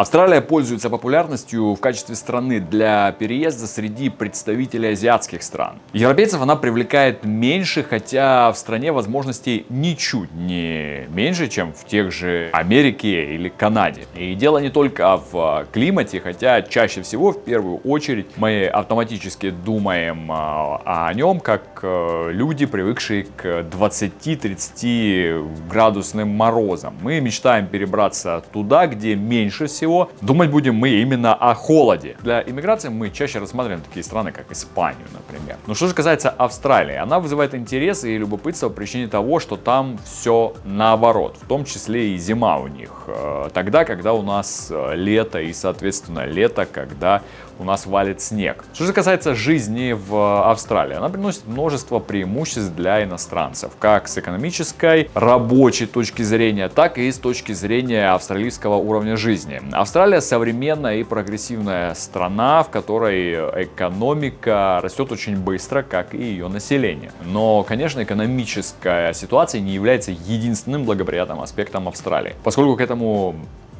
Австралия пользуется популярностью в качестве страны для переезда среди представителей азиатских стран. Европейцев она привлекает меньше, хотя в стране возможностей ничуть не меньше, чем в тех же Америке или Канаде. И дело не только в климате, хотя чаще всего, в первую очередь, мы автоматически думаем о нем как люди, привыкшие к 20-30 градусным морозам. Мы мечтаем перебраться туда, где меньше всего. Думать будем мы именно о холоде. Для иммиграции мы чаще рассматриваем такие страны, как Испанию, например. Но что же касается Австралии, она вызывает интерес и любопытство по причине того, что там все наоборот, в том числе и зима у них. Тогда, когда у нас лето и, соответственно, лето, когда у нас валит снег. Что же касается жизни в Австралии, она приносит множество преимуществ для иностранцев, как с экономической, рабочей точки зрения, так и с точки зрения австралийского уровня жизни. Австралия современная и прогрессивная страна, в которой экономика растет очень быстро, как и ее население. Но, конечно, экономическая ситуация не является единственным благоприятным аспектом Австралии, поскольку к этому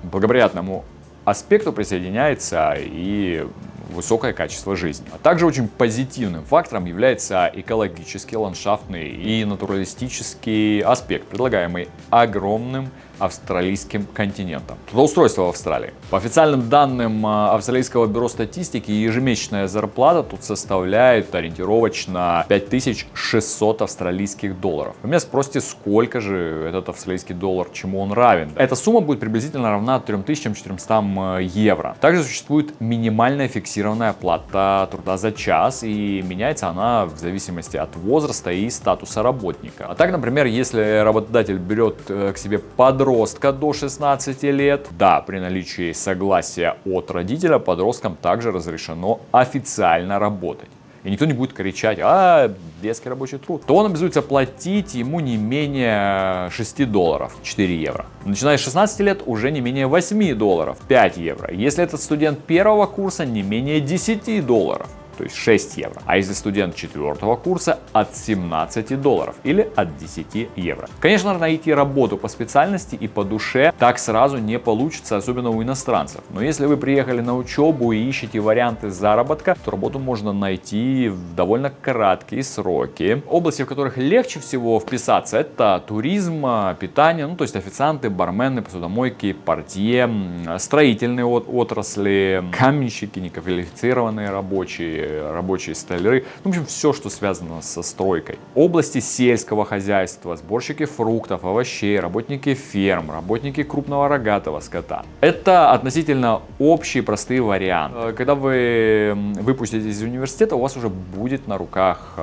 благоприятному аспекту присоединяется и высокое качество жизни. А также очень позитивным фактором является экологический, ландшафтный и натуралистический аспект, предлагаемый огромным австралийским континентом. Трудоустройство в Австралии. По официальным данным Австралийского бюро статистики, ежемесячная зарплата тут составляет ориентировочно 5600 австралийских долларов. Вы меня спросите, сколько же этот австралийский доллар, чему он равен? Эта сумма будет приблизительно равна 3400 евро. Также существует минимальная фиксированная оплата труда за час, и меняется она в зависимости от возраста и статуса работника. А так, например, если работодатель берет к себе подростка до 16 лет, да, при наличии согласия от родителя подросткам также разрешено официально работать. И никто не будет кричать: детский рабочий труд. То он обязуется платить ему не менее 6 долларов, 4 евро. Начиная с 16 лет уже не менее 8 долларов, 5 евро. Если этот студент первого курса, не менее 10 долларов. То есть 6 евро. А если студент 4-го курса, от 17 долларов или от 10 евро. Конечно, найти работу по специальности и по душе так сразу не получится, особенно у иностранцев. Но если вы приехали на учебу и ищете варианты заработка, то работу можно найти в довольно краткие сроки. Области, в которых легче всего вписаться, это туризм, питание, то есть официанты, бармены, посудомойки, портье, строительные отрасли, каменщики, неквалифицированные рабочие столяри, в общем, все, что связано со стройкой. Области сельского хозяйства, сборщики фруктов, овощей, работники ферм, работники крупного рогатого скота. Это относительно общие простые варианты. Когда вы выпуститесь из университета, у вас уже будет на руках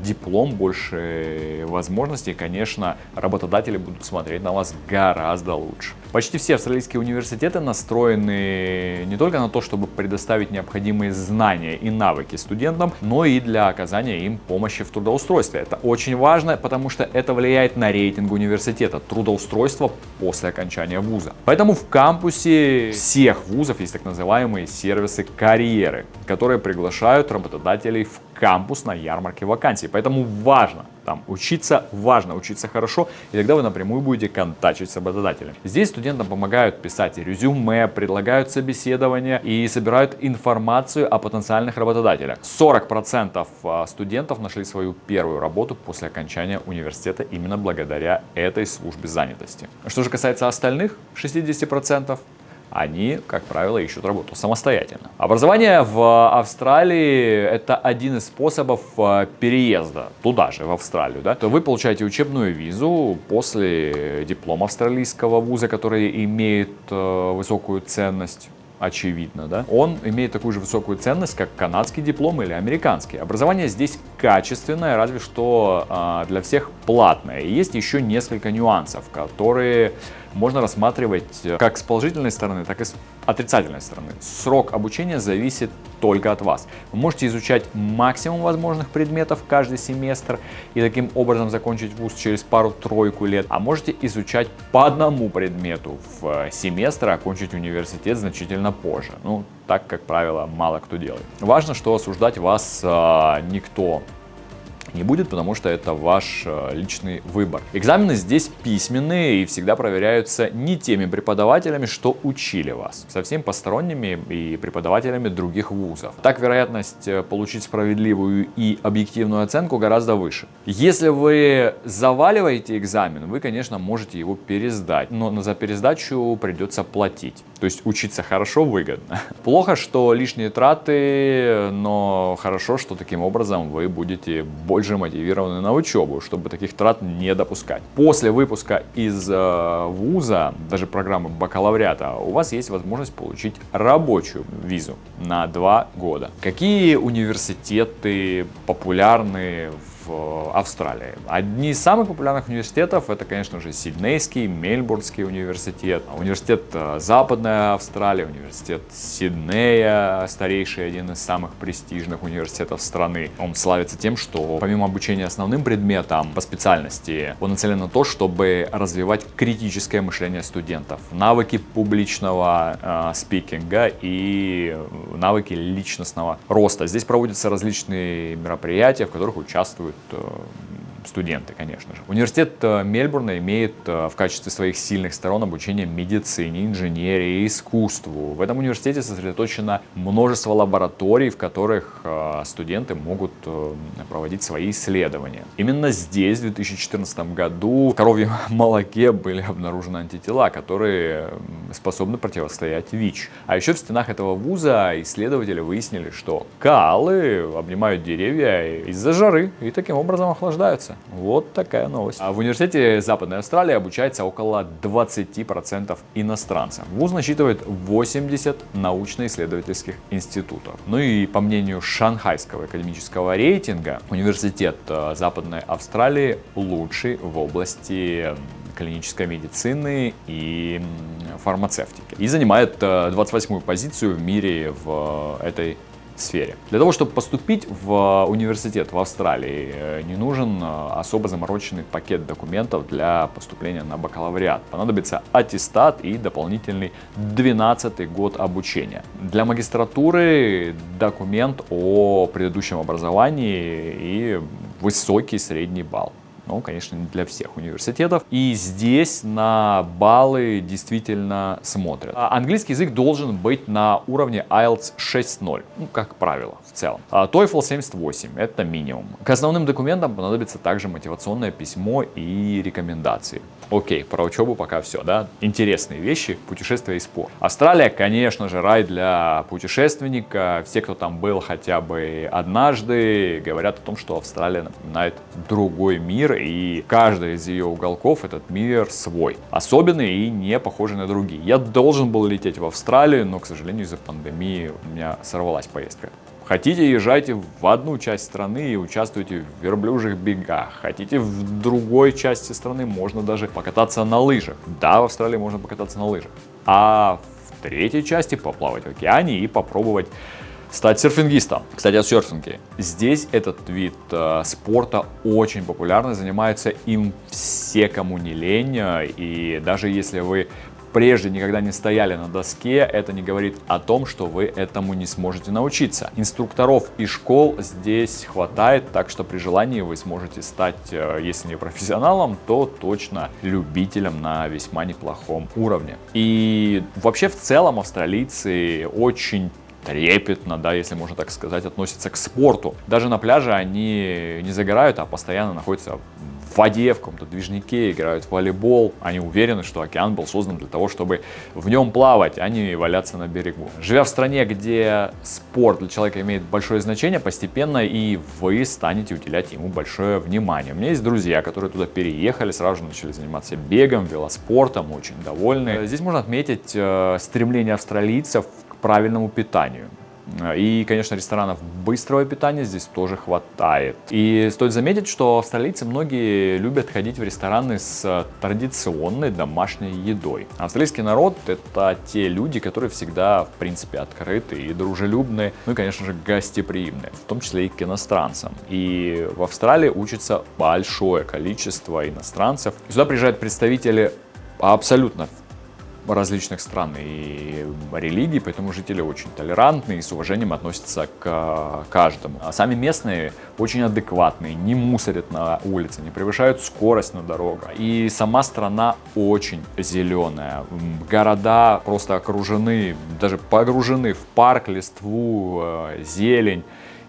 диплом, больше возможностей, и, конечно, работодатели будут смотреть на вас гораздо лучше. Почти все австралийские университеты настроены не только на то, чтобы предоставить необходимые знания и навыки студентам, но и для оказания им помощи в трудоустройстве. Это очень важно, потому что это влияет на рейтинг университета, трудоустройство после окончания вуза. Поэтому в кампусе всех вузов есть так называемые сервисы карьеры, которые приглашают работодателей в кампус на ярмарке вакансий. Поэтому важно там учиться, важно учиться хорошо, и тогда вы напрямую будете контактировать с работодателем. Здесь студентам помогают писать резюме, предлагают собеседования и собирают информацию о потенциальных работодателях. 40% студентов нашли свою первую работу после окончания университета именно благодаря этой службе занятости. Что же касается остальных 60%, они, как правило, ищут работу самостоятельно. Образование в Австралии – это один из способов переезда туда же, в Австралию. Да? То вы получаете учебную визу после диплома австралийского вуза, который имеет высокую ценность. Очевидно, да? Он имеет такую же высокую ценность, как канадский диплом или американский. Образование здесь качественное, разве что для всех платное. И есть еще несколько нюансов, которые можно рассматривать как с положительной стороны, так и с отрицательной стороны. Срок обучения зависит только от вас. Вы можете изучать максимум возможных предметов каждый семестр и таким образом закончить вуз через пару-тройку лет, а можете изучать по одному предмету в семестр, а окончить университет значительно позже. Так, как правило, мало кто делает. Важно, что осуждать вас никто не будет, потому что это ваш личный выбор. Экзамены здесь письменные и всегда проверяются не теми преподавателями, что учили вас, совсем посторонними и преподавателями других вузов. Так вероятность получить справедливую и объективную оценку гораздо выше. Если вы заваливаете экзамен, вы, конечно, можете его пересдать, но за пересдачу придется платить. То есть учиться хорошо выгодно. Плохо, что лишние траты, но хорошо, что таким образом вы будете больше мотивированы на учебу, чтобы таких трат не допускать. После выпуска из вуза, даже программы бакалавриата, у вас есть возможность получить рабочую визу на 2 года. Какие университеты популярны в Австралии? Одни из самых популярных университетов — это, конечно же, Сиднейский, Мельбурнский университет, университет Западная Австралия, университет Сиднея, старейший, один из самых престижных университетов страны. Он славится тем, что помимо обучения основным предметам по специальности, он нацелен на то, чтобы развивать критическое мышление студентов, навыки публичного спикинга и навыки личностного роста. Здесь проводятся различные мероприятия, в которых участвуют студенты, конечно же. Университет Мельбурна имеет в качестве своих сильных сторон обучение медицине, инженерии и искусству. В этом университете сосредоточено множество лабораторий, в которых студенты могут проводить свои исследования. Именно здесь в 2014 году в коровьем молоке были обнаружены антитела, которые способны противостоять ВИЧ. А еще в стенах этого вуза исследователи выяснили, что коалы обнимают деревья из-за жары и таким образом охлаждаются. Вот такая новость. А в университете Западной Австралии обучается около 20% иностранцев. Вуз насчитывает 80 научно-исследовательских институтов. Ну и по мнению Шанхайского академического рейтинга, университет Западной Австралии лучший в области клинической медицины и фармацевтики. И занимает 28-ю позицию в мире в этой сфере. Для того, чтобы поступить в университет в Австралии, не нужен особо замороченный пакет документов для поступления на бакалавриат. Понадобится аттестат и дополнительный 12-й год обучения. Для магистратуры документ о предыдущем образовании и высокий средний балл. Ну, конечно, не для всех университетов. И здесь на баллы действительно смотрят. Английский язык должен быть на уровне IELTS 6.0, ну, как правило, в целом. TOEFL 78 — это минимум. К основным документам понадобится также мотивационное письмо и рекомендации. Окей, про учебу пока все, да? Интересные вещи, путешествия и спорт. Австралия, конечно же, рай для путешественника. Все, кто там был хотя бы однажды, говорят о том, что Австралия напоминает другой мир, и каждый из ее уголков этот мир свой, особенный и не похожий на другие. Я должен был лететь в Австралию, но, к сожалению, из-за пандемии у меня сорвалась поездка. Хотите, езжайте в одну часть страны и участвуйте в верблюжьих бегах. Хотите, в другой части страны можно даже покататься на лыжах. Да, в Австралии можно покататься на лыжах. А в третьей части поплавать в океане и попробовать стать серфингистом. Кстати, о серфинге. Здесь этот вид спорта очень популярный, занимаются им все, кому не лень. И даже если вы прежде никогда не стояли на доске, это не говорит о том, что вы этому не сможете научиться. Инструкторов и школ здесь хватает, так что при желании вы сможете стать, если не профессионалом, то точно любителем на весьма неплохом уровне. И вообще в целом австралийцы очень трепетно, да, если можно так сказать, относятся к спорту. Даже на пляже они не загорают, а постоянно находятся в воде, в каком-то движнике, играют в волейбол. Они уверены, что океан был создан для того, чтобы в нем плавать, а не валяться на берегу. Живя в стране, где спорт для человека имеет большое значение, постепенно и вы станете уделять ему большое внимание. У меня есть друзья, которые туда переехали, сразу же начали заниматься бегом, велоспортом, очень довольны. Здесь можно отметить стремление австралийцев к правильному питанию. И, конечно, ресторанов быстрого питания здесь тоже хватает. И стоит заметить, что австралийцы многие любят ходить в рестораны с традиционной домашней едой. Австралийский народ — это те люди, которые всегда, в принципе, открыты и дружелюбны, ну и, конечно же, гостеприимны, в том числе и к иностранцам. И в Австралии учится большое количество иностранцев. И сюда приезжают представители абсолютно различных стран и религий, поэтому жители очень толерантны и с уважением относятся к каждому. А сами местные очень адекватные, не мусорят на улице, не превышают скорость на дорогах. И сама страна очень зеленая. Города просто окружены, даже погружены в парк, листву, зелень.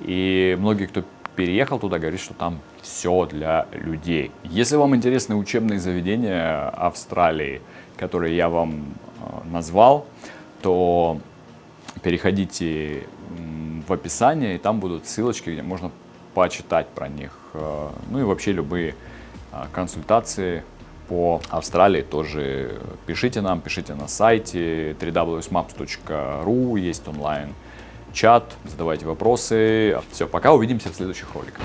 И многие, кто переехал туда, говорит, что там все для людей. Если вам интересны учебные заведения Австралии, которые я вам назвал, то переходите в описание, и там будут ссылочки, где можно почитать про них. Ну и вообще любые консультации по Австралии тоже пишите нам, пишите на сайте www.maps.ru, есть онлайн чат, задавайте вопросы. Все, пока, увидимся в следующих роликах.